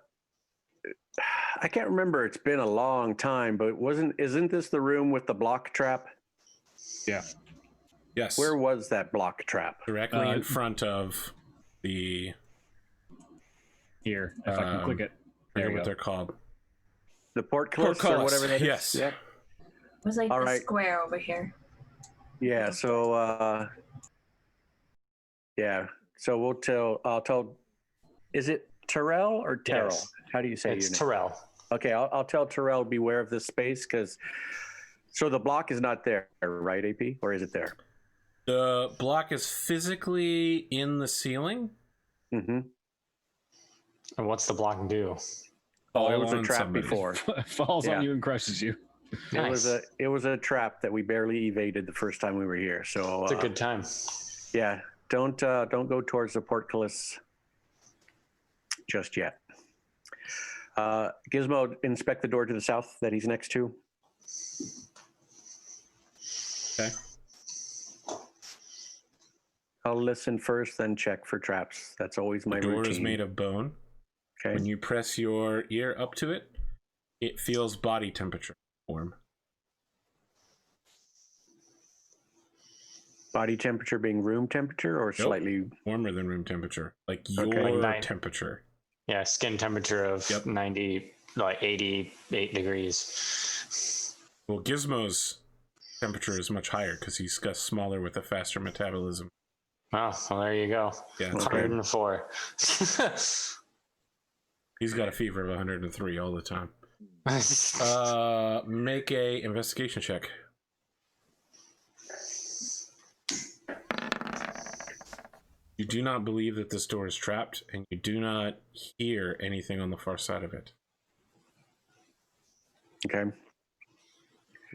can't remember. It's been a long time, but isn't this the room with the block trap? Yeah. Yes. Where was that block trap? Directly in front of the. Here, if I can click it. I There forget you what go. they're called. The portcullis or whatever that is? Yes. Yeah. It was like All the right. square over here. Yeah. So, yeah. So I'll tell. Is it Terrel or Terrel? Yes. How do you say It's your name? Terrel. Okay, I'll tell Terrel beware of this space because. So the block is not there, right, AP? Or is it there? The block is physically in the ceiling. Mm-hmm. And what's the block do? Oh, it was a on trap somebody. before. Falls Yeah. on you and crushes you. Nice. It was a trap that we barely evaded the first time we were here. So It's a good time. yeah, don't go towards the portcullis just yet. Gizmo, inspect the door to the south that he's next to. Okay. I'll listen first, then check for traps. That's always my The door routine. is made of bone. Okay. When you press your ear up to it, it feels body temperature warm. Body temperature being room temperature or slightly Warmer than room temperature, like Okay. your Like 9. temperature. Yeah, skin temperature of Yep. 90, like 88 degrees. Well, Gizmo's temperature is much higher because he's got smaller with a faster metabolism. Oh, well, there you go. Yeah, it's Okay. great. 104. He's got a fever of 103 all the time. Make a investigation check. You do not believe that this door is trapped, and you do not hear anything on the far side of it. okay.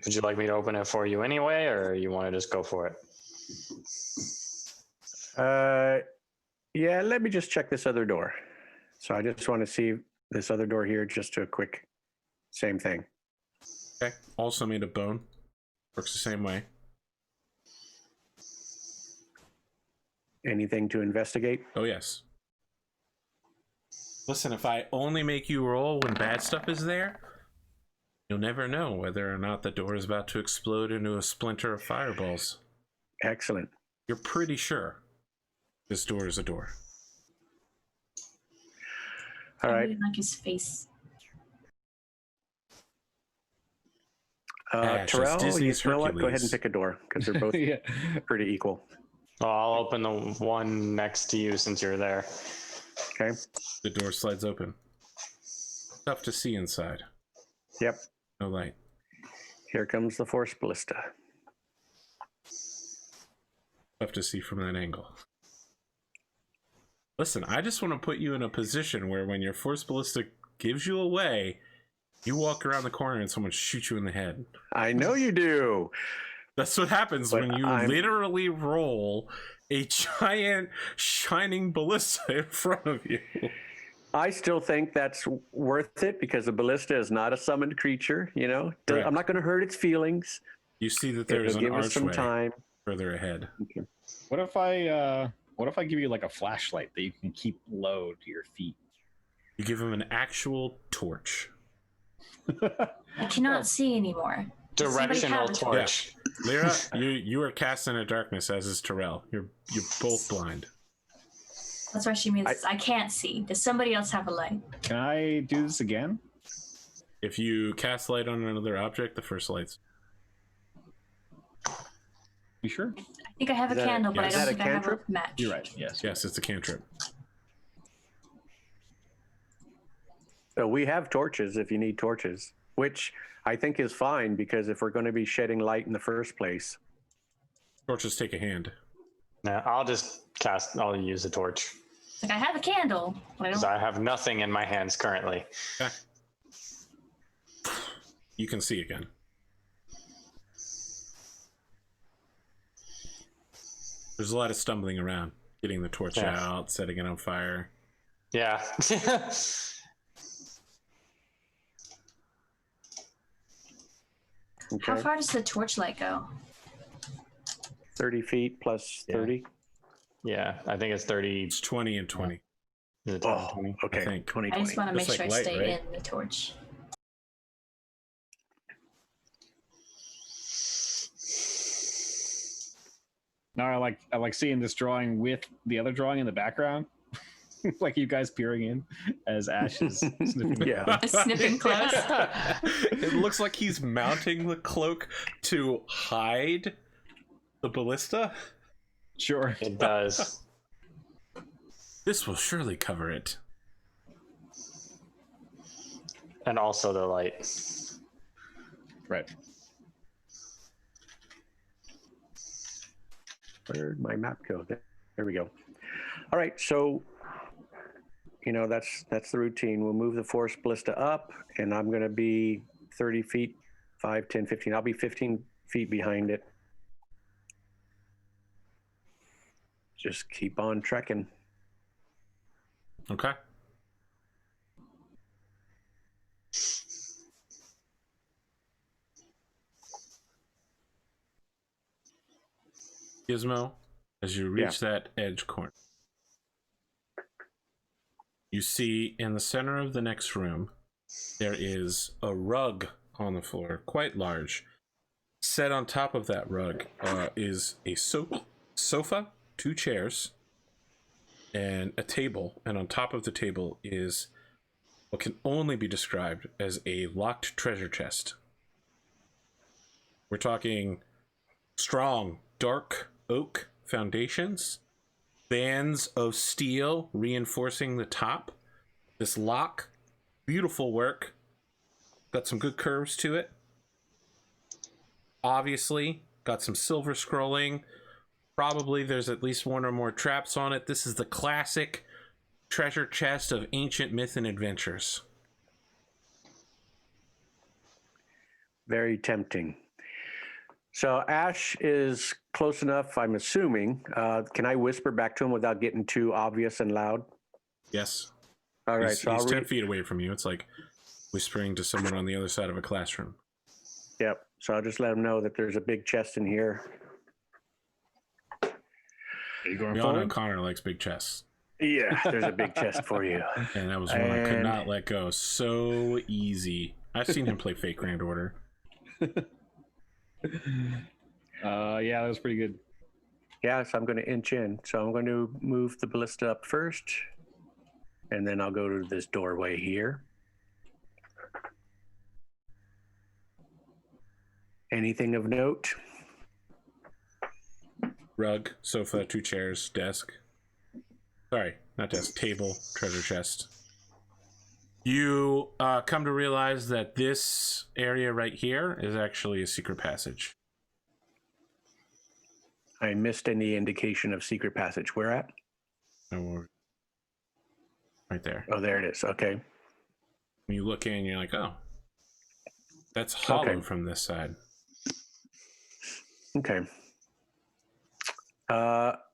Would you like me to open it for you anyway, or you want to just go for it? Yeah, let me just check this other door. So I just want to see this other door here, just a quick, same thing. Okay. Also made of bone. Works the same way. Anything to investigate? Oh, yes. Listen, if I only make you roll when bad stuff is there, you'll never know whether or not the door is about to explode into a splinter of fireballs. Excellent. You're pretty sure this door is a door. All I right. really like his face. Ashe, Terrell, it's you Disney's know what? Go ahead Hercules. and pick a door because they're both Yeah. pretty equal. Well, I'll open the one next to you since you're there. Okay. The door slides open. Tough to see inside. Yep. No light. Here comes the force ballista. Tough to see from that angle. Listen, I just want to put you in a position where when your force ballistic gives you away, you walk around the corner and someone shoots you in the head. I know you do. That's what happens But when you literally roll a giant shining ballista in front of you. I still think that's worth it because the ballista is not a summoned creature. You know, Correct. I'm not going to hurt its feelings. You see that there's It'll an give us some archway time. further ahead. Okay. What if I give you like a flashlight that you can keep low to your feet? You give him an actual torch. I cannot see anymore. Does somebody Directional have a torch. Lyra, you are cast in a darkness, as is Terrel. You're both blind. That's why she means I can't see. Does somebody else have a light? Can I do this again? If you cast light on another object, the first light's. You sure? I think I have a candle, but I yes. don't Is think that a I have a cantrip? match. You're right. Yes. Yes, it's a cantrip. So we have torches if you need torches, which I think is fine because if we're going to be shedding light in the first place. Torches take a hand. No, I'll use a torch. Like I have a candle, but I Because don't. I have nothing in my hands currently. Okay. You can see again. There's a lot of stumbling around, getting the torch out, setting it on fire. Yeah. Okay. How far does the torchlight go? 30 feet plus 30. Yeah, I think it's 30. It's 20 and 20. Is it Oh, 20? okay. I think. 20, I just 20. want to make Just sure like I light, stay right? in the torch. Now I like seeing this drawing with the other drawing in the background. Like you guys peering in as Ashe is sniffing. Yeah. Sniffing close. It looks like he's mounting the cloak to hide the ballista. Sure. It does. This will surely cover it. And also the light. Right. Where'd my map go? There we go. All right, so you know that's the routine. We'll move the force ballista up, and I'm going to be 30 feet, 5, 10, 15. I'll be 15 feet behind it. Just keep on trekking. Okay. Gizmo, as you reach that edge corner, you see in the center of the next room, there is a rug on the floor, quite large. Set on top of that rug is a sofa, 2 chairs, and a table. And on top of the table is what can only be described as a locked treasure chest. We're talking strong, dark oak foundations, bands of steel reinforcing the top. This lock, beautiful work, got some good curves to it. Obviously, got some silver scrolling. Probably there's at least 1 or more traps on it. This is the classic treasure chest of ancient myth and adventures. Very tempting. So Ashe is close enough, I'm assuming. Can I whisper back to him without getting too obvious and loud? Yes. All right, He's, so he's I'll 10 feet away from you. It's like whispering to someone on the other side of a classroom. Yep. So I'll just let him know that there's a big chest in here. Are you going We all know forward? Connor likes big chests. Yeah, there's a big chest for you. And that was one I could And- not let go. So easy. I've seen him play Fake Grand Order. Yeah, that was pretty good. Yeah, so I'm going to inch in. So I'm going to move the ballista up first, and then I'll go to this doorway here. Anything of note? Rug, sofa, 2 chairs, desk. Sorry, not desk, table, treasure chest. You come to realize that this area right here is actually a secret passage. I missed any indication of secret passage. Where at? No worries. right there. Oh, there it is. Okay. When you look in, you're like, oh, that's hollow Okay. from this side. Okay.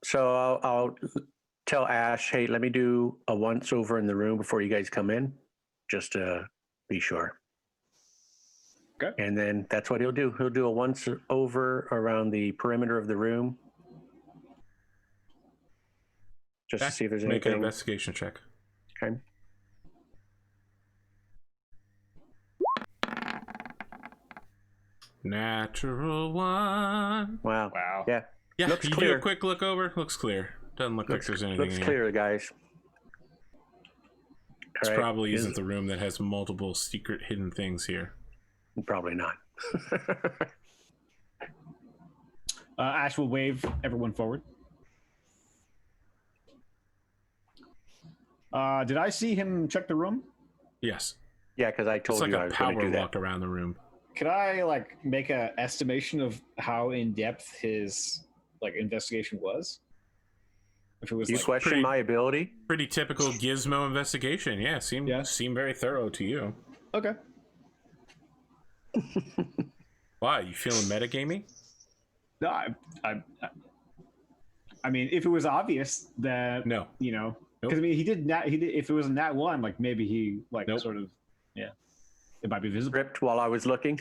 So I'll tell Ashe, hey, let me do a once over in the room before you guys come in, just to be sure. Okay. And then that's what he'll do. He'll do a once over around the perimeter of the room, just to see if there's Make an anything. investigation check. Okay. Natural one. Wow. Wow. Yeah. Yeah, Looks you clear. do a quick look over. Looks clear. Doesn't look like there's anything Looks in clear, here. guys. This All right. probably isn't the room that has multiple secret hidden things here. Probably not. Ashe will wave everyone forward. Did I see him check the room? Yes. Yeah, because I It's told like you I a was going to power do that. walk around the room. Could I like make a estimation of how in depth his like investigation was? If it was You like, question pretty- my ability? Pretty typical Gizmo investigation. Yeah, seem very thorough to you. okay. Why? You feeling metagamey? No, I mean, if it was obvious that No. you know, Nope. because I mean, he did. If it was a nat one, like maybe he like Nope. sort of, yeah, it might be visible. Ripped while I was looking.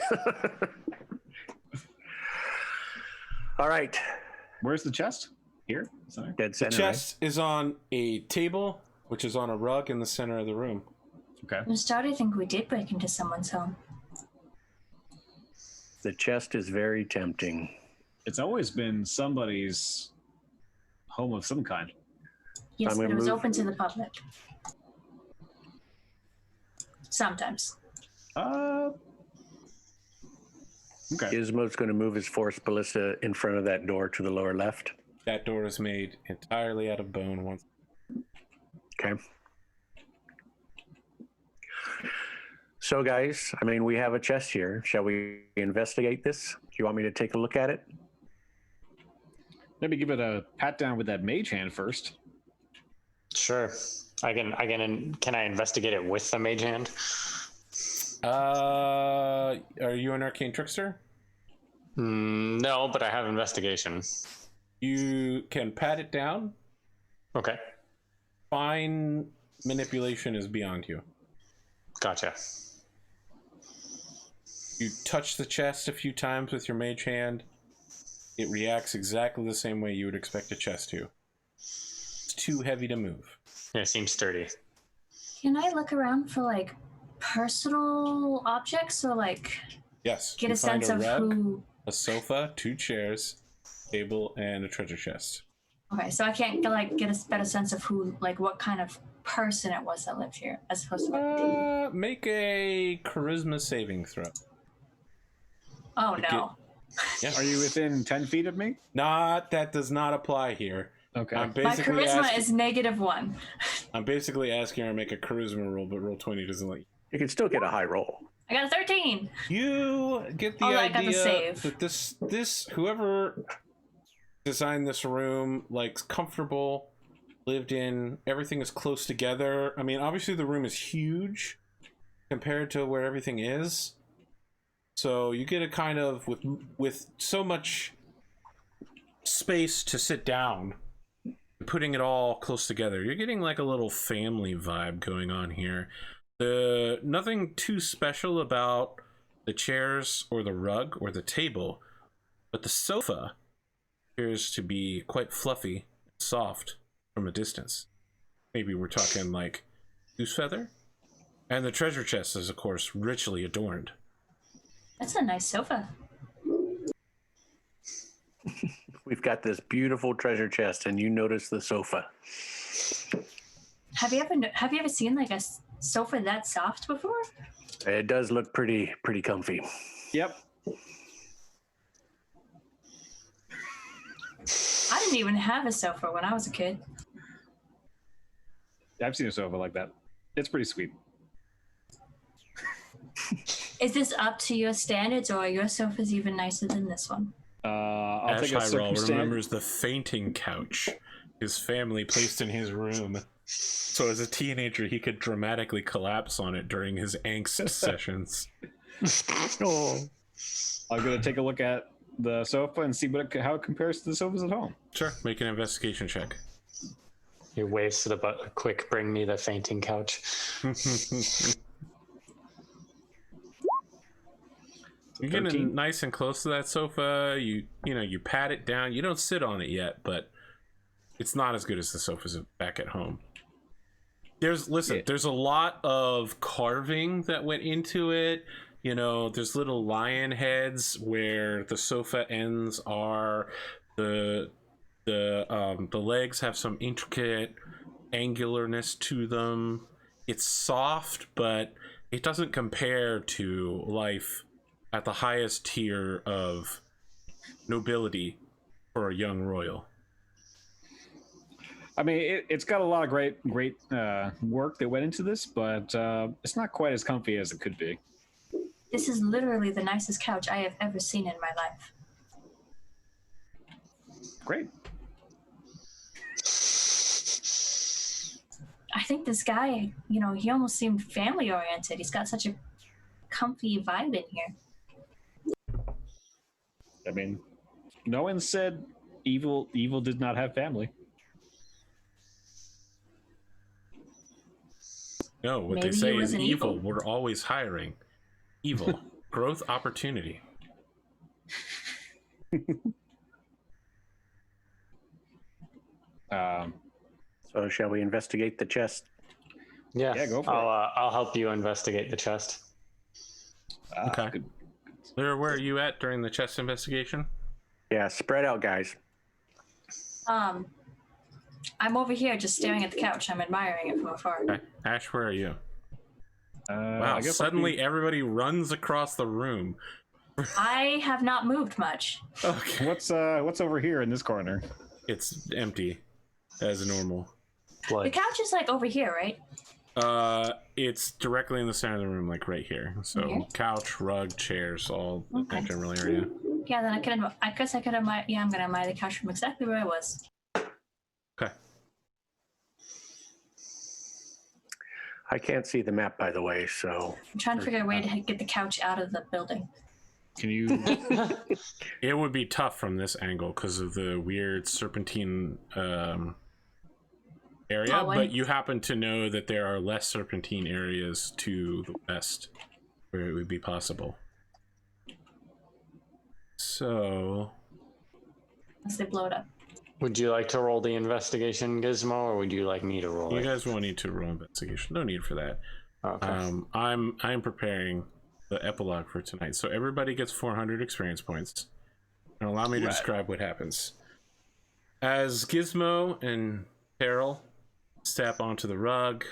All right. Where's the chest? Here. Sorry. Dead The center. chest is on a table, which is on a rug in the center of the room. Okay. I'm starting to think we did break into someone's home. Right? The chest is very tempting. It's always been somebody's home of some kind. Yes, I'm but gonna it was move- open to the public. Sometimes. Okay. Gizmo's going to move his force ballista in front of that door to the lower left. That door is made entirely out of bone once. Okay. So, guys, I mean, we have a chest here. Shall we investigate this? Do you want me to take a look at it? Maybe give it a pat down with that mage hand first. Sure. Can I investigate it with the mage hand? Are you an arcane trickster? No, but I have investigation. You can pat it down. Okay. Fine manipulation is beyond you. Gotcha. You touch the chest a few times with your mage hand. It reacts exactly the same way you would expect a chest to. It's too heavy to move. Yeah, it seems sturdy. Can I look around for like personal objects or like Yes. get you a find sense of rug, who? a sofa, 2 chairs, table, and a treasure chest. Okay, so I can't like get a better sense of who, like what kind of person it was that lived here, as opposed to like. Make a charisma saving throw. Oh no. Yeah. Are you within 10 feet of me? That does not apply here. Okay. I'm My basically charisma asking, is -1. I'm basically asking her to make a charisma roll, but roll 20 doesn't let you. You can still get a high roll. I got a 13. You get the Oh, I got the idea save. that this whoever designed this room likes comfortable, lived in, everything is close together. I mean, obviously the room is huge compared to where everything is. So you get a kind of with so much space to sit down, putting it all close together. You're getting like a little family vibe going on here. Nothing too special about the chairs or the rug or the table, but the sofa appears to be quite fluffy, soft from a distance. Maybe we're talking like goose feather. And the treasure chest is, of course, richly adorned. That's a nice sofa. We've got this beautiful treasure chest, and you notice the sofa. Have you ever seen like a sofa that soft before? It does look pretty comfy. Yep. I didn't even have a sofa when I was a kid. I've seen a sofa like that. It's pretty sweet. Is this up to your standards, or are your sofas even nicer than this one? I'll Ashe take a Heiral circumstance. remembers the fainting couch his family placed in his room. So as a teenager, he could dramatically collapse on it during his angst sessions. Oh. I'm gonna take a look at the sofa and see how it compares to the sofas at home. Sure, make an investigation check. He waves to the quick, bring me the fainting couch. You're getting nice and close to that sofa. You pat it down. You don't sit on it yet, but it's not as good as the sofas back at home. There's a lot of carving that went into it. There's little lion heads where the sofa ends are. The legs have some intricate angularness to them. It's soft, but it doesn't compare to life at the highest tier of nobility for a young royal. I mean, it's got a lot of great work that went into this, but it's not quite as comfy as it could be. This is literally the nicest couch I have ever seen in my life. Great. I think this guy, he almost seemed family oriented. He's got such a comfy vibe in here. I mean, no one said evil did not have family. No, what Maybe they say he is wasn't evil. evil. We're always hiring. Evil. Growth opportunity. So shall we investigate the chest? Yeah, go for it. I'll help you investigate the chest. Okay. Good. Lyra, where are you at during the chest investigation? Yeah, spread out, guys. I'm over here just staring at the couch. I'm admiring it from afar. Okay. Ashe, where are you? Wow, I guess suddenly everybody runs across the room. I have not moved much. Okay. what's over here in this corner? It's empty, as normal. The couch is like over here, right? It's directly in the center of the room, like right here. So Okay. couch, rug, chairs, all Okay. that general area. Yeah, then I guess I could admire. Yeah, I'm gonna admire the couch from exactly where I was. Okay. I can't see the map, by the way, so I'm trying to figure out a way to get the couch out of the building. Can you? It would be tough from this angle because of the weird serpentine area, Oh, but you happen to know that there are less serpentine areas to the west where it would be possible. So, Unless they blow it up. Would you like to roll the investigation, Gizmo, or would you like me to roll you it? guys won't need to roll investigation. No need for that. Okay. I'm preparing the epilogue for tonight, so everybody gets 400 experience points. And allow me to describe what happens. As Gizmo and Terrel step onto the rug,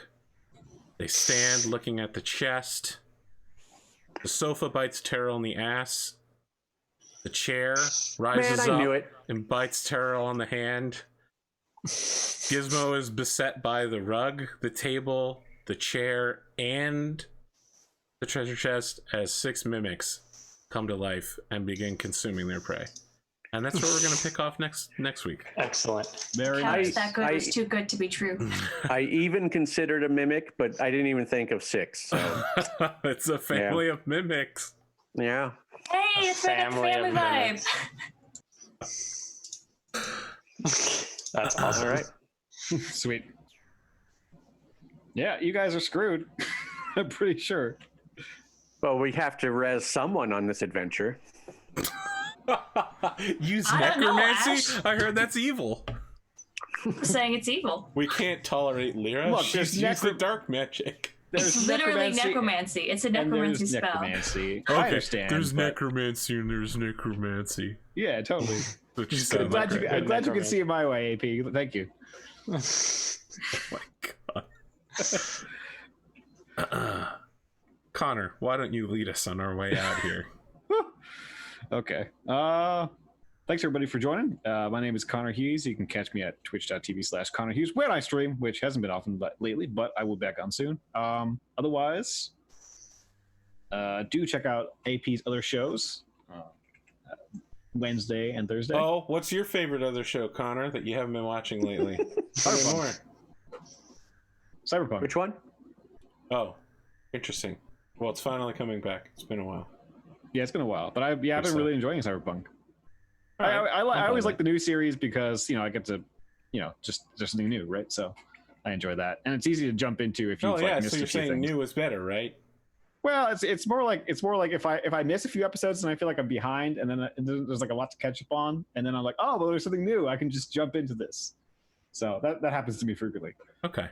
they stand looking at the chest. The sofa bites Terrel in the ass. The chair rises Man, I knew up it. and bites Terrel on the hand. Gizmo is beset by the rug, the table, the chair, and the treasure chest as 6 mimics come to life and begin consuming their prey. And that's what we're going to pick off next week. Excellent. Very Couch nice. that good was too good to be true. I even considered a mimic, but I didn't even think of 6. So It's a family of mimics. yeah. Hey, it's like a Family of family vibe. mimics. That's awesome. All right. Sweet. Yeah, you guys are screwed. I'm pretty sure. Well, we have to res someone on this adventure. Use I don't know, necromancy? Ashe. I heard that's evil. I'm saying it's evil. We can't tolerate Lyra. Look, She's there's used the dark magic. It's literally necromancy. It's a and necromancy there's spell. necromancy. I understand. There's but- necromancy and there's necromancy. Yeah, totally. Which you I'm sound like glad, right I'm now. glad you can see it my way, AP. Thank you. Oh my god. Connor, why don't you lead us on our way out here? Okay. Thanks everybody for joining. My name is Connor Hughes. You can catch me at twitch.tv/Connor Hughes, where I stream, which hasn't been often lately, but I will be back on soon. Otherwise, do check out AP's other shows, Wednesday and Thursday. Oh, what's your favorite other show, Connor, that you haven't been watching lately? Tell me more. Cyberpunk. Which one? Oh, interesting. Well, it's finally coming back. It's been a while. Yeah, it's been a while, but I've been really enjoying Cyberpunk. I always like the new series because I get to just something new, right? So I enjoy that, and it's easy to jump into if you. Oh yeah, missed so you're a few saying things. new is better, right? Well, it's more like if I miss a few episodes and I feel like I'm behind, and then there's like a lot to catch up on, and then I'm like, oh, well, there's something new. I can just jump into this. So that happens to me frequently. Okay.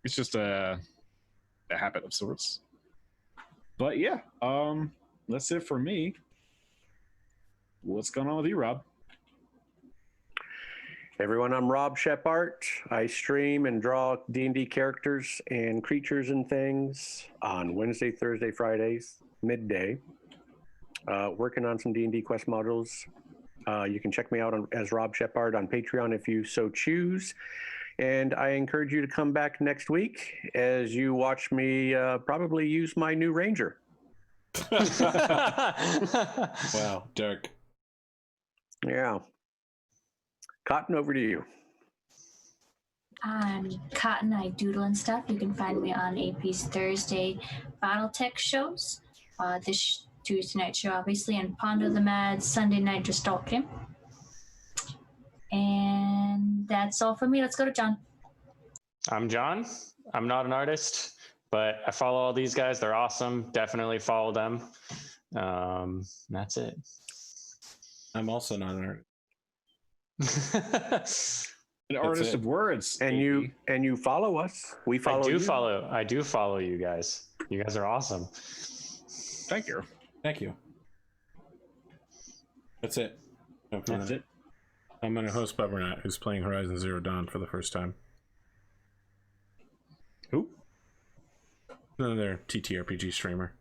It's just a habit of sorts. But yeah, that's it for me. What's going on with you, Rob? Everyone, I'm robSHEPart. I stream and draw D&D characters and creatures and things on Wednesday, Thursday, Fridays, midday. Working on some D&D quest modules. You can check me out as robSHEPart on Patreon if you so choose. And I encourage you to come back next week as you watch me probably use my new Ranger. Wow, dark. Yeah. Cotton, over to you. I'm Cotton. I doodle and stuff. You can find me on AP's Thursday BattleTech shows. This Tuesday night show, obviously, and Ponder the Mad Sunday night just talking. And that's all for me. Let's go to John. I'm John. I'm not an artist, but I follow all these guys. They're awesome. Definitely follow them. That's it. I'm also not an artist. An artist of words. And you follow us. We follow you. I do follow you guys. You guys are awesome. Thank you. Thank you. That's it. That's it. I'm going to host Bubbernat, who's playing Horizon Zero Dawn for the first time. Who? Another TTRPG streamer.